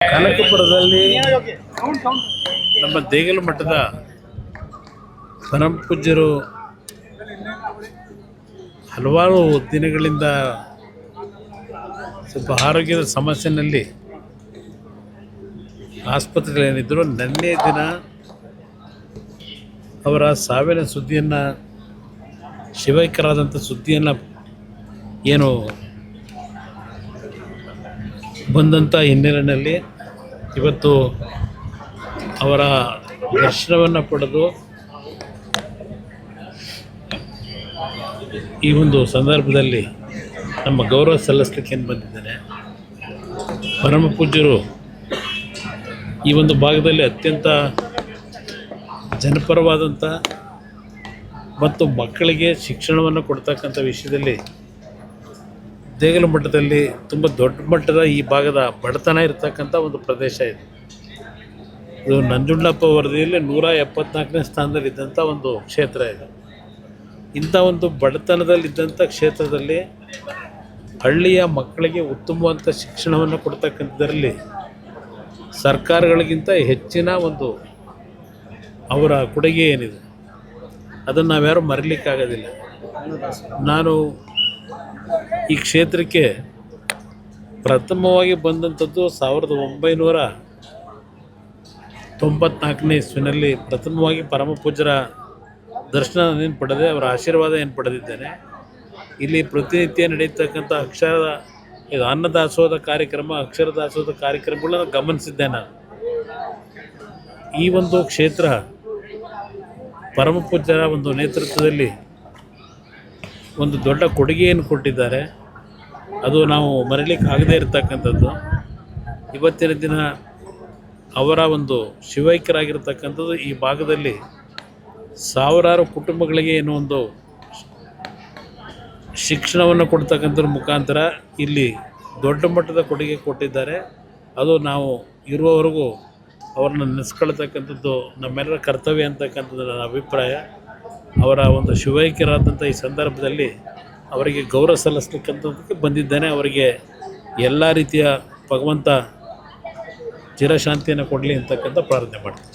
ಕನಕಪುರದಲ್ಲಿ ನಮ್ಮ ದೇಗಲ ಮಠದ ಪರಮ ಪೂಜ್ಯರು ಹಲವಾರು ದಿನಗಳಿಂದ ಸ್ವಲ್ಪ ಆರೋಗ್ಯದ ಸಮಸ್ಯೆಯಲ್ಲಿ ಆಸ್ಪತ್ರೆಗಳೇನಿದ್ದರು ನಿನ್ನೆ ದಿನ ಅವರ ಸಾವಿನ ಸುದ್ದಿಯನ್ನು ಶಿವೈಕ್ಯರಾದಂಥ ಸುದ್ದಿಯನ್ನು ಏನು ಬಂದಂಥ ಹಿನ್ನೆಲೆಯಲ್ಲಿ ಇವತ್ತು ಅವರ ದರ್ಶನವನ್ನು ಪಡೆದು ಈ ಒಂದು ಸಂದರ್ಭದಲ್ಲಿ ನಮ್ಮ ಗೌರವ ಸಲ್ಲಿಸಲಿಕ್ಕೆ ಏನು ಬಂದಿದ್ದೇನೆ. ಪರಮ ಪೂಜ್ಯರು ಈ ಒಂದು ಭಾಗದಲ್ಲಿ ಅತ್ಯಂತ ಜನಪರವಾದಂಥ ಮತ್ತು ಮಕ್ಕಳಿಗೆ ಶಿಕ್ಷಣವನ್ನು ಕೊಡ್ತಕ್ಕಂಥ ವಿಷಯದಲ್ಲಿ ದೇಗಲ ಮಠದಲ್ಲಿ ತುಂಬ ದೊಡ್ಡ ಮಟ್ಟದ ಈ ಭಾಗದ ಬಡತನ ಇರತಕ್ಕಂಥ ಒಂದು ಪ್ರದೇಶ ಇದೆ. ಇದು ನಂಜುಂಡಪ್ಪ ವರದಿಯಲ್ಲಿ 174ನೇ ಸ್ಥಾನದಲ್ಲಿದ್ದಂಥ ಒಂದು ಕ್ಷೇತ್ರ ಇದೆ. ಇಂಥ ಒಂದು ಬಡತನದಲ್ಲಿದ್ದಂಥ ಕ್ಷೇತ್ರದಲ್ಲಿ ಹಳ್ಳಿಯ ಮಕ್ಕಳಿಗೆ ಉತ್ತಮವಾದಂಥ ಶಿಕ್ಷಣವನ್ನು ಕೊಡ್ತಕ್ಕಂಥದ್ರಲ್ಲಿ ಸರ್ಕಾರಗಳಿಗಿಂತ ಹೆಚ್ಚಿನ ಒಂದು ಅವರ ಕೊಡುಗೆ ಏನಿದೆ ಅದನ್ನು ನಾವ್ಯಾರೂ ಮರೀಲಿಕ್ಕಾಗೋದಿಲ್ಲ. ನಾನು ಈ ಕ್ಷೇತ್ರಕ್ಕೆ ಪ್ರಥಮವಾಗಿ ಬಂದಂಥದ್ದು 1994ನೇ ಇಸ್ವಿನಲ್ಲಿ ಪ್ರಥಮವಾಗಿ ಪರಮ ಪೂಜ್ಯರ ದರ್ಶನ ಏನು ಪಡೆದೆ, ಅವರ ಆಶೀರ್ವಾದ ಏನು ಪಡೆದಿದ್ದೇನೆ. ಇಲ್ಲಿ ಪ್ರತಿನಿತ್ಯ ನಡೀತಕ್ಕಂಥ ಇದು ಅನ್ನದಾಸೋಹದ ಕಾರ್ಯಕ್ರಮ, ಅಕ್ಷರ ದಾಸೋಹದ ಕಾರ್ಯಕ್ರಮಗಳನ್ನು ಗಮನಿಸಿದ್ದೆ ನಾನು. ಈ ಒಂದು ಕ್ಷೇತ್ರ ಪರಮ ಪೂಜ್ಯರ ಒಂದು ನೇತೃತ್ವದಲ್ಲಿ ಒಂದು ದೊಡ್ಡ ಕೊಡುಗೆಯನ್ನು ಕೊಟ್ಟಿದ್ದಾರೆ. ಅದು ನಾವು ಮರೀಲಿಕ್ಕೆ ಆಗದೇ ಇರತಕ್ಕಂಥದ್ದು. ಇವತ್ತಿನ ದಿನ ಅವರ ಒಂದು ಶಿವೈಕ್ಯರಾಗಿರ್ತಕ್ಕಂಥದ್ದು ಈ ಭಾಗದಲ್ಲಿ ಸಾವಿರಾರು ಕುಟುಂಬಗಳಿಗೆ ಏನೋ ಒಂದು ಶಿಕ್ಷಣವನ್ನು ಕೊಡ್ತಕ್ಕಂಥದ್ರ ಮುಖಾಂತರ ಇಲ್ಲಿ ದೊಡ್ಡ ಮಟ್ಟದ ಕೊಡುಗೆ ಕೊಟ್ಟಿದ್ದಾರೆ. ಅದು ನಾವು ಇರುವವರೆಗೂ ಅವ್ರನ್ನ ನೆನೆಸ್ಕೊಳ್ತಕ್ಕಂಥದ್ದು ನಮ್ಮೆಲ್ಲರ ಕರ್ತವ್ಯ ಅಂತಕ್ಕಂಥದ್ದು ನನ್ನ ಅಭಿಪ್ರಾಯ. ಅವರ ಒಂದು ಶಿವೈಕ್ಯರಾದಂಥ ಈ ಸಂದರ್ಭದಲ್ಲಿ ಅವರಿಗೆ ಗೌರವ ಸಲ್ಲಿಸ್ತಕ್ಕಂಥದ್ದಕ್ಕೆ ಬಂದಿದ್ದೇನೆ. ಅವರಿಗೆ ಎಲ್ಲ ರೀತಿಯ ಭಗವಂತ ಚಿರಶಾಂತಿಯನ್ನು ಕೊಡಲಿ ಅಂತಕ್ಕಂಥ ಪ್ರಾರ್ಥನೆ ಮಾಡ್ತೀನಿ.